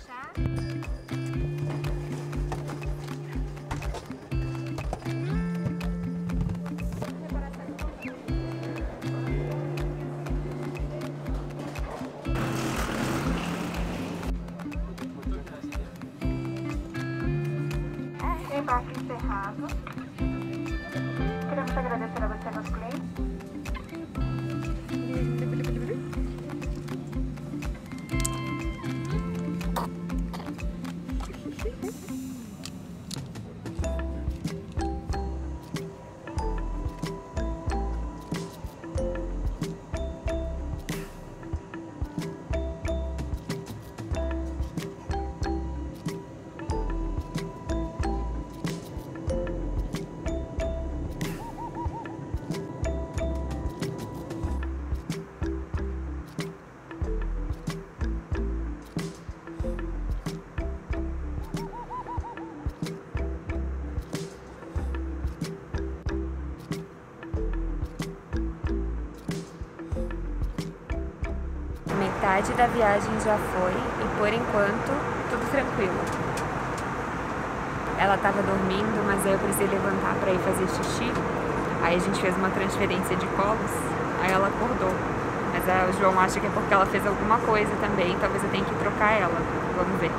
relaxar. Embarque encerrado. Queremos agradecer a você, nosso cliente. Metade da viagem já foi e por enquanto tudo tranquilo. Ela estava dormindo, mas aí eu precisei levantar para ir fazer xixi. Aí a gente fez uma transferência de colos, aí ela acordou. Mas o João acha que é porque ela fez alguma coisa também, talvez eu tenha que trocar ela. Vamos ver.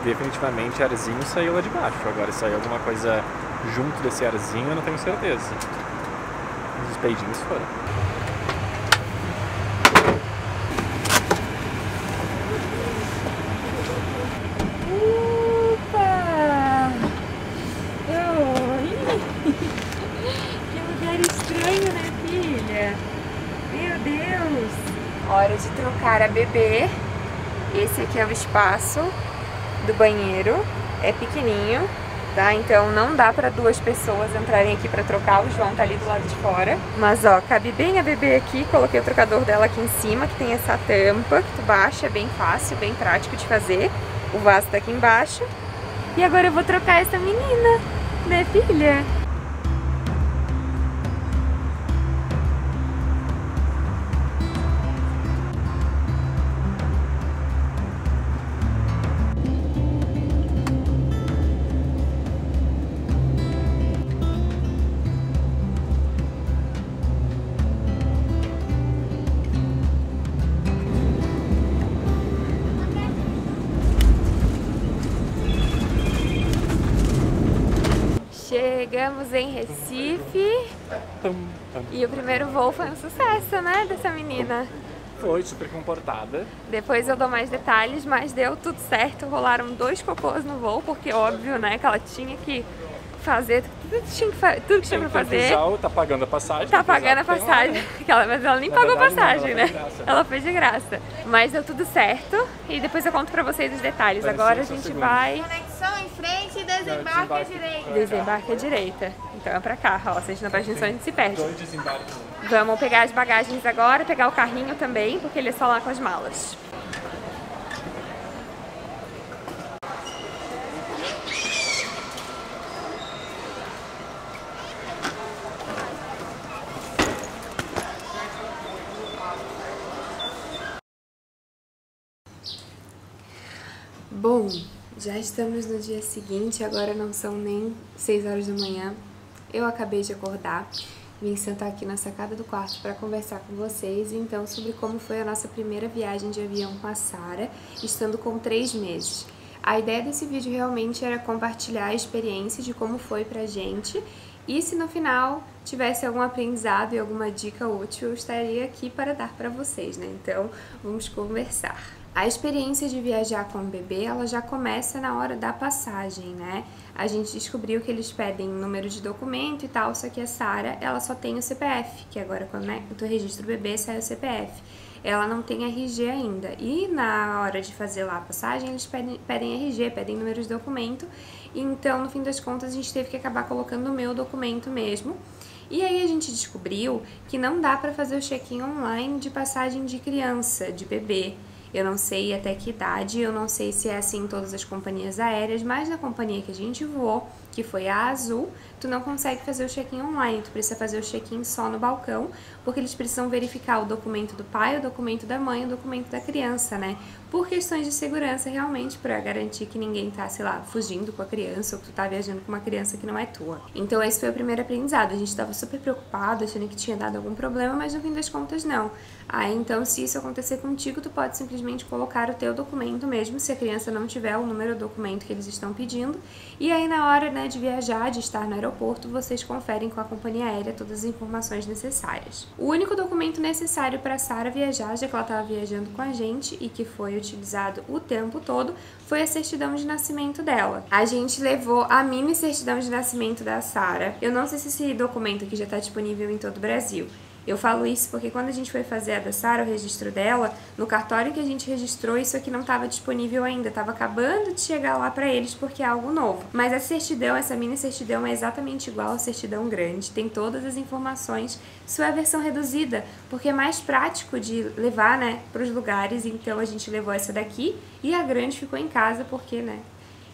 Definitivamente arzinho saiu lá de baixo. Agora se saiu alguma coisa junto desse arzinho, eu não tenho certeza. Os peidinhos foram. Estranho, né, filha? Meu Deus! Hora de trocar a bebê. Esse aqui é o espaço do banheiro. É pequenininho, tá? Então não dá pra duas pessoas entrarem aqui pra trocar. O João tá ali do lado de fora. Mas, ó, cabe bem a bebê aqui. Coloquei o trocador dela aqui em cima, que tem essa tampa que tu baixa. É bem fácil, bem prático de fazer. O vaso tá aqui embaixo. E agora eu vou trocar essa menina, né, filha? Chegamos em Recife e o primeiro voo foi um sucesso, né, dessa menina. Foi super comportada. Depois eu dou mais detalhes, mas deu tudo certo. Rolaram 2 cocôs no voo, porque óbvio, né, que ela tinha que fazer tudo que tinha pra fazer. Tá pagando a passagem. Tá pagando a passagem. Mas ela nem pagou a passagem, né? Ela fez de graça. Mas deu tudo certo e depois eu conto pra vocês os detalhes. Agora a gente vai... Conexão em frente e desembarque à direita. Desembarque à direita. Então é pra cá, ó. Se a gente não presta atenção, a gente se perde. 2 desembarques. Vamos pegar as bagagens agora, pegar o carrinho também, porque ele é só lá com as malas. Bom, já estamos no dia seguinte, agora não são nem 6 horas da manhã. Eu acabei de acordar, vim sentar aqui na sacada do quarto para conversar com vocês, então, sobre como foi a nossa primeira viagem de avião com a Sara, estando com 3 meses. A ideia desse vídeo realmente era compartilhar a experiência de como foi pra gente, e se no final tivesse algum aprendizado e alguma dica útil, eu estaria aqui para dar para vocês, né? Então, vamos conversar. A experiência de viajar com o bebê, ela já começa na hora da passagem, né? A gente descobriu que eles pedem número de documento e tal, só que a Sara, ela só tem o CPF, que agora quando tu registra o bebê, sai o CPF. Ela não tem RG ainda. E na hora de fazer lá a passagem, eles pedem RG, pedem número de documento. Então, no fim das contas, a gente teve que acabar colocando o meu documento mesmo. E aí a gente descobriu que não dá para fazer o check-in online de passagem de criança, de bebê. Eu não sei até que idade, eu não sei se é assim em todas as companhias aéreas, mas na companhia que a gente voou, que foi a Azul, tu não consegue fazer o check-in online, tu precisa fazer o check-in só no balcão, porque eles precisam verificar o documento do pai, o documento da mãe, o documento da criança, né? por questões de segurança realmente, para garantir que ninguém tá, sei lá, fugindo com a criança ou que tu tá viajando com uma criança que não é tua. Então esse foi o primeiro aprendizado. A gente tava super preocupado, achando que tinha dado algum problema, mas no fim das contas não. Então se isso acontecer contigo, tu pode simplesmente colocar o teu documento mesmo, se a criança não tiver o número do documento que eles estão pedindo, e aí na hora, né, de viajar, de estar no aeroporto, vocês conferem com a companhia aérea todas as informações necessárias. O único documento necessário para Sara viajar, já que ela estava viajando com a gente e que foi utilizado o tempo todo, foi a certidão de nascimento dela. A gente levou a mini certidão de nascimento da Sara. Eu não sei se esse documento aqui já está disponível em todo o Brasil. Eu falo isso porque quando a gente foi fazer a da Sara, o registro dela, no cartório que a gente registrou, isso aqui não estava disponível ainda, estava acabando de chegar lá para eles porque é algo novo. Mas a certidão, essa mini certidão é exatamente igual à certidão grande, tem todas as informações, só é a versão reduzida, porque é mais prático de levar, né, para os lugares, então a gente levou essa daqui e a grande ficou em casa porque, né,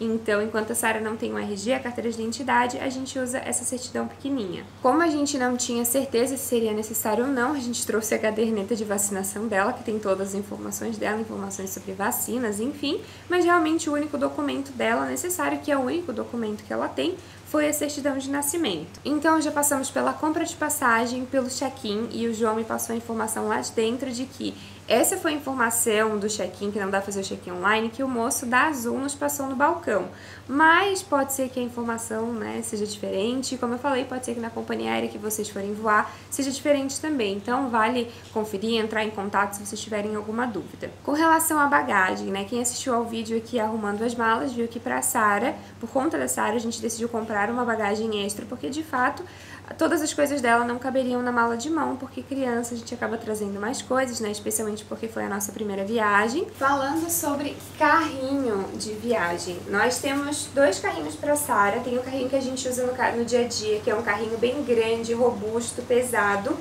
então, enquanto a Sara não tem um RG, a carteira de identidade, a gente usa essa certidão pequenininha. Como a gente não tinha certeza se seria necessário ou não, a gente trouxe a caderneta de vacinação dela, que tem todas as informações dela, informações sobre vacinas, enfim, mas realmente o único documento dela necessário, que é o único documento que ela tem, foi a certidão de nascimento. Então já passamos pela compra de passagem, pelo check-in, e o João me passou a informação lá de dentro de que essa foi a informação do check-in, que não dá pra fazer o check-in online, que o moço da Azul nos passou no balcão. Mas pode ser que a informação, né, seja diferente, como eu falei, pode ser que na companhia aérea que vocês forem voar seja diferente também. Então vale conferir, entrar em contato se vocês tiverem alguma dúvida. Com relação à bagagem, né, quem assistiu ao vídeo aqui arrumando as malas, viu que pra Sara, por conta da Sara, a gente decidiu comprar uma bagagem extra, porque de fato todas as coisas dela não caberiam na mala de mão, porque criança a gente acaba trazendo mais coisas, né, especialmente porque foi a nossa primeira viagem. Falando sobre carrinho de viagem, nós temos 2 carrinhos para Sara. Tem o carrinho que a gente usa no dia a dia, que é um carrinho bem grande, robusto, pesado,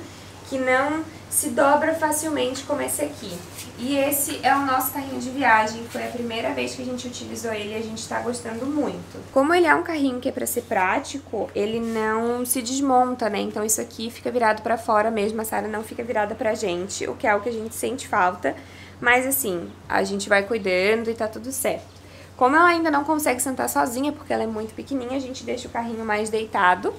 que não se dobra facilmente como esse aqui. E esse é o nosso carrinho de viagem, foi a primeira vez que a gente utilizou ele e a gente tá gostando muito. Como ele é um carrinho que é pra ser prático, ele não se desmonta, né? Então isso aqui fica virado pra fora mesmo, a Sara não fica virada pra gente, o que é o que a gente sente falta. Mas assim, a gente vai cuidando e tá tudo certo. Como ela ainda não consegue sentar sozinha, porque ela é muito pequenininha, a gente deixa o carrinho mais deitado.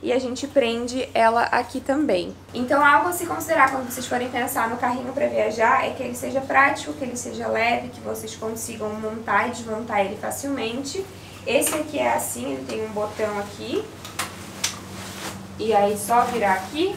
E a gente prende ela aqui também. Então algo a se considerar quando vocês forem pensar no carrinho para viajar é que ele seja prático, que ele seja leve, que vocês consigam montar e desmontar ele facilmente. Esse aqui é assim, ele tem um botão aqui. E aí só virar aqui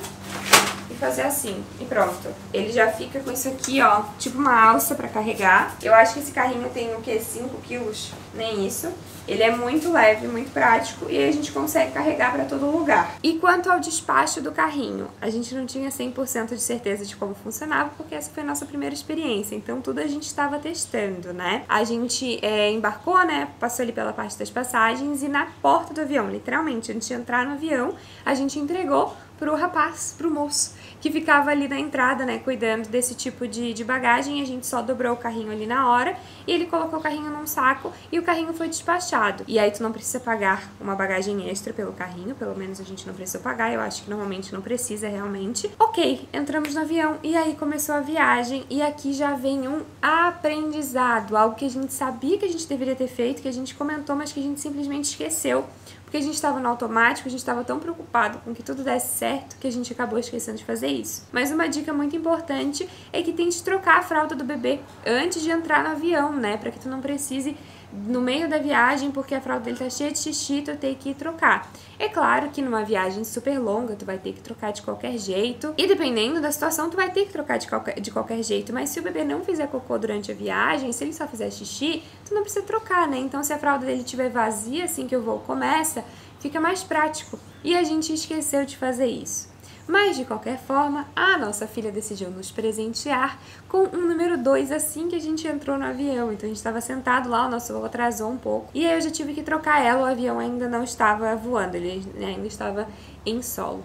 e fazer assim, e pronto. Ele já fica com isso aqui, ó, tipo uma alça para carregar. Eu acho que esse carrinho tem o que? 5 quilos? Nem isso. Ele é muito leve, muito prático e a gente consegue carregar para todo lugar. E quanto ao despacho do carrinho, a gente não tinha 100% de certeza de como funcionava, porque essa foi a nossa primeira experiência, então tudo a gente estava testando, né? A gente embarcou, né, passou ali pela parte das passagens e na porta do avião, literalmente, antes de entrar no avião, a gente entregou pro rapaz, pro moço, que ficava ali na entrada, né, cuidando desse tipo de bagagem. A gente só dobrou o carrinho ali na hora e ele colocou o carrinho num saco e o carrinho foi despachado. E aí tu não precisa pagar uma bagagem extra pelo carrinho, pelo menos a gente não precisou pagar, eu acho que normalmente não precisa realmente. Ok, entramos no avião e aí começou a viagem e aqui já vem um aprendizado, algo que a gente sabia que a gente deveria ter feito, que a gente comentou, mas que a gente simplesmente esqueceu. Porque a gente estava no automático, a gente estava tão preocupado com que tudo desse certo que a gente acabou esquecendo de fazer isso. Mas uma dica muito importante é que tente trocar a fralda do bebê antes de entrar no avião, né? Pra que tu não precise, no meio da viagem, porque a fralda dele tá cheia de xixi, tu tem que ir trocar. É claro que numa viagem super longa tu vai ter que trocar de qualquer jeito. E dependendo da situação, tu vai ter que trocar de qualquer jeito. Mas se o bebê não fizer cocô durante a viagem, se ele só fizer xixi, tu não precisa trocar, né? Então se a fralda dele estiver vazia assim que o voo começa, fica mais prático. E a gente esqueceu de fazer isso. Mas, de qualquer forma, a nossa filha decidiu nos presentear com um número 2 assim que a gente entrou no avião. Então, a gente estava sentado lá, o nosso voo atrasou um pouco. E aí eu já tive que trocar ela, o avião ainda não estava voando, ele ainda estava em solo.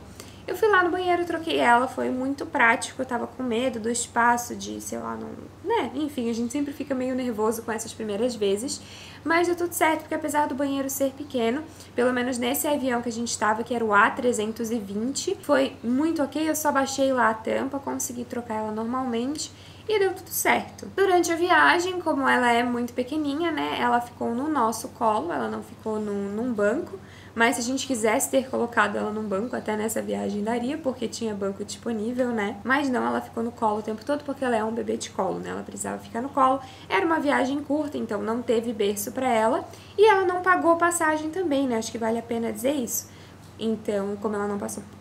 Eu fui lá no banheiro, troquei ela, foi muito prático, eu tava com medo do espaço, de, sei lá, não... né, enfim, a gente sempre fica meio nervoso com essas primeiras vezes, mas deu tudo certo, porque apesar do banheiro ser pequeno, pelo menos nesse avião que a gente estava, que era o A320, foi muito ok, eu só baixei lá a tampa, consegui trocar ela normalmente, e deu tudo certo. Durante a viagem, como ela é muito pequenininha, né, ela ficou no nosso colo, ela não ficou num banco, mas se a gente quisesse ter colocado ela num banco, até nessa viagem daria, porque tinha banco disponível, né? Mas não, ela ficou no colo o tempo todo, porque ela é um bebê de colo, né? Ela precisava ficar no colo. Era uma viagem curta, então não teve berço pra ela. E ela não pagou passagem também, né? Acho que vale a pena dizer isso. Então, como ela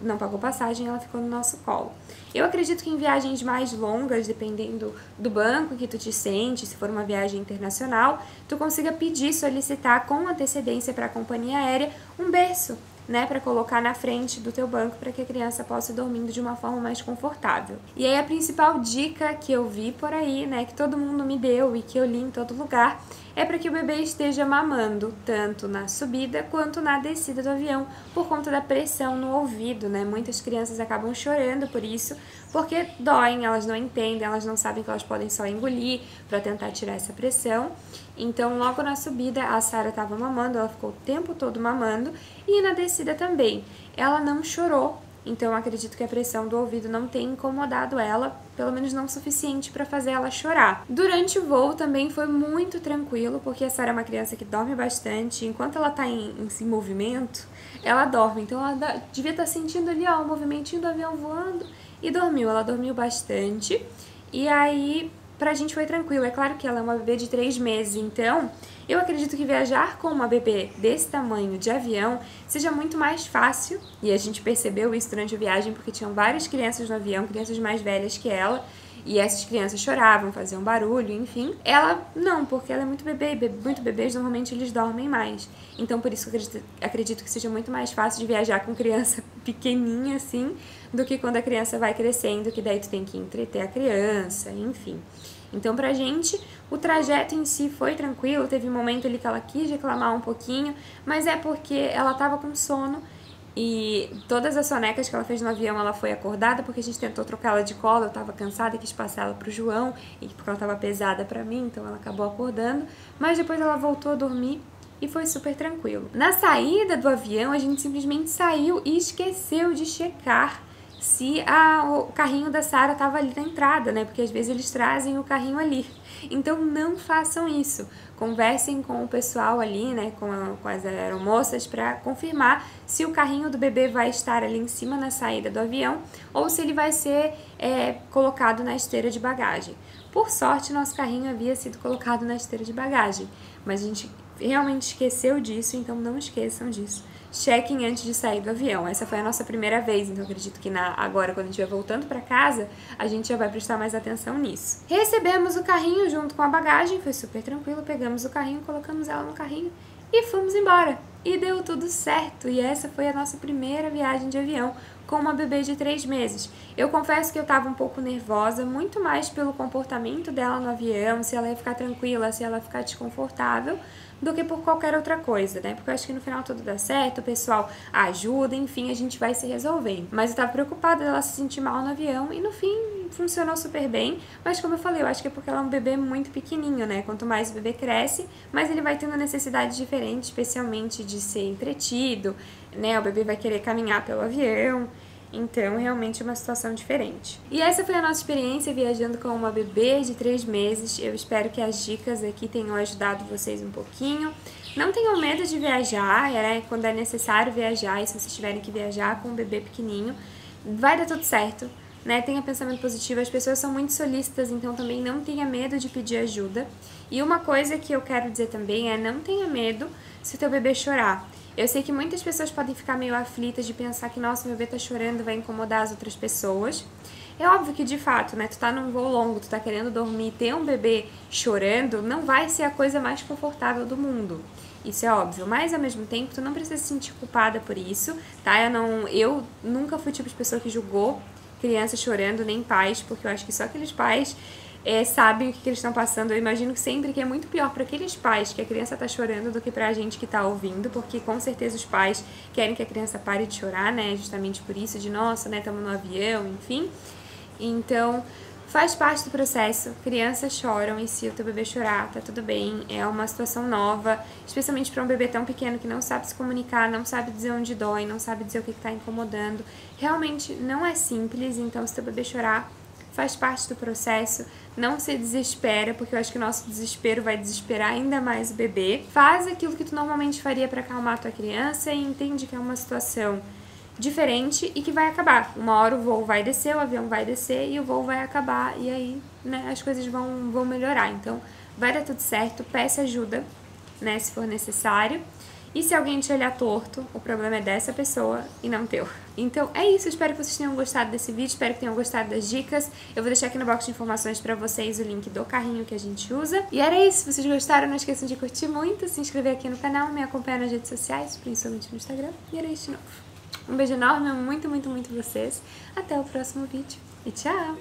não pagou passagem, ela ficou no nosso colo. Eu acredito que em viagens mais longas, dependendo do banco que tu te sente, se for uma viagem internacional, tu consiga pedir, solicitar com antecedência para a companhia aérea um berço, né, para colocar na frente do teu banco para que a criança possa ir dormindo de uma forma mais confortável. E aí a principal dica que eu vi por aí, né, que todo mundo me deu e que eu li em todo lugar, é para que o bebê esteja mamando, tanto na subida quanto na descida do avião, por conta da pressão no ouvido, né? Muitas crianças acabam chorando por isso, porque doem, elas não entendem, elas não sabem que elas podem só engolir para tentar tirar essa pressão. Então, logo na subida, a Sarah estava mamando, ela ficou o tempo todo mamando, e na descida também. Ela não chorou, então acredito que a pressão do ouvido não tenha incomodado ela, pelo menos não o suficiente para fazer ela chorar. Durante o voo também foi muito tranquilo, porque a Sarah é uma criança que dorme bastante, enquanto ela tá em movimento, ela dorme. Então ela devia estar sentindo ali, ó, o movimentinho do avião voando, e dormiu. Ela dormiu bastante, e aí pra gente foi tranquilo. É claro que ela é uma bebê de 3 meses, então eu acredito que viajar com uma bebê desse tamanho de avião seja muito mais fácil, e a gente percebeu isso durante a viagem, porque tinham várias crianças no avião, crianças mais velhas que ela, e essas crianças choravam, faziam barulho, enfim. Ela não, porque ela é muito bebê, muito bebês normalmente eles dormem mais. Então por isso eu acredito que seja muito mais fácil de viajar com criança pequenininha assim, do que quando a criança vai crescendo, que daí tu tem que entreter a criança, enfim. Então pra gente, o trajeto em si foi tranquilo, teve um momento ali que ela quis reclamar um pouquinho, mas é porque ela tava com sono e todas as sonecas que ela fez no avião ela foi acordada, porque a gente tentou trocar ela de colo, eu tava cansada e quis passar ela pro João, e porque ela tava pesada pra mim, então ela acabou acordando, mas depois ela voltou a dormir e foi super tranquilo. Na saída do avião, a gente simplesmente saiu e esqueceu de checar se o carrinho da Sarah estava ali na entrada, né? Porque às vezes eles trazem o carrinho ali. Então não façam isso. Conversem com o pessoal ali, né? Com as aeromoças para confirmar se o carrinho do bebê vai estar ali em cima na saída do avião ou se ele vai ser colocado na esteira de bagagem. Por sorte, nosso carrinho havia sido colocado na esteira de bagagem, mas a gente realmente esqueceu disso, então não esqueçam disso. Chequem antes de sair do avião. Essa foi a nossa primeira vez, então acredito que agora, quando a gente vai voltando para casa, a gente já vai prestar mais atenção nisso. Recebemos o carrinho junto com a bagagem, foi super tranquilo, pegamos o carrinho, colocamos ela no carrinho e fomos embora. E deu tudo certo, e essa foi a nossa primeira viagem de avião com uma bebê de 3 meses. Eu confesso que eu tava um pouco nervosa, muito mais pelo comportamento dela no avião, se ela ia ficar tranquila, se ela ia ficar desconfortável, do que por qualquer outra coisa, né? Porque eu acho que no final tudo dá certo, o pessoal ajuda, enfim, a gente vai se resolvendo. Mas eu tava preocupada dela se sentir mal no avião e no fim funcionou super bem, mas como eu falei, eu acho que é porque ela é um bebê muito pequenininho, né? Quanto mais o bebê cresce, mais ele vai tendo necessidades diferentes, especialmente de ser entretido, né? O bebê vai querer caminhar pelo avião. Então, realmente é uma situação diferente. E essa foi a nossa experiência viajando com uma bebê de 3 meses. Eu espero que as dicas aqui tenham ajudado vocês um pouquinho. Não tenham medo de viajar, né? Quando é necessário viajar, e se vocês tiverem que viajar com um bebê pequenininho, vai dar tudo certo, né? Tenha pensamento positivo, as pessoas são muito solícitas, então também não tenha medo de pedir ajuda. E uma coisa que eu quero dizer também é não tenha medo se o teu bebê chorar. Eu sei que muitas pessoas podem ficar meio aflitas de pensar que, nossa, meu bebê tá chorando, vai incomodar as outras pessoas. É óbvio que, de fato, né, tu tá num voo longo, tu tá querendo dormir, ter um bebê chorando não vai ser a coisa mais confortável do mundo. Isso é óbvio, mas ao mesmo tempo tu não precisa se sentir culpada por isso, tá? Eu nunca fui o tipo de pessoa que julgou criança chorando, nem pais, porque eu acho que só aqueles pais sabem o que eles estão passando. Eu imagino que sempre que é muito pior para aqueles pais que a criança tá chorando do que pra gente que tá ouvindo, porque com certeza os pais querem que a criança pare de chorar, né? Justamente por isso, de nossa, né, estamos no avião, enfim. Então, faz parte do processo, crianças choram, e se o teu bebê chorar, tá tudo bem, é uma situação nova, especialmente para um bebê tão pequeno que não sabe se comunicar, não sabe dizer onde dói, não sabe dizer o que tá incomodando. Realmente não é simples, então se teu bebê chorar, faz parte do processo, não se desespera, porque eu acho que o nosso desespero vai desesperar ainda mais o bebê. Faz aquilo que tu normalmente faria para acalmar a tua criança e entende que é uma situação diferente e que vai acabar. Uma hora o voo vai descer, o avião vai descer e o voo vai acabar e aí, né, as coisas vão melhorar. Então, vai dar tudo certo, peça ajuda, né, se for necessário. E se alguém te olhar torto, o problema é dessa pessoa e não teu. Então é isso, espero que vocês tenham gostado desse vídeo, espero que tenham gostado das dicas. Eu vou deixar aqui no box de informações pra vocês o link do carrinho que a gente usa. E era isso, se vocês gostaram, não esqueçam de curtir muito, se inscrever aqui no canal, me acompanhar nas redes sociais, principalmente no Instagram. E era isso de novo. Um beijo enorme, amo muito, muito, muito vocês. Até o próximo vídeo e tchau!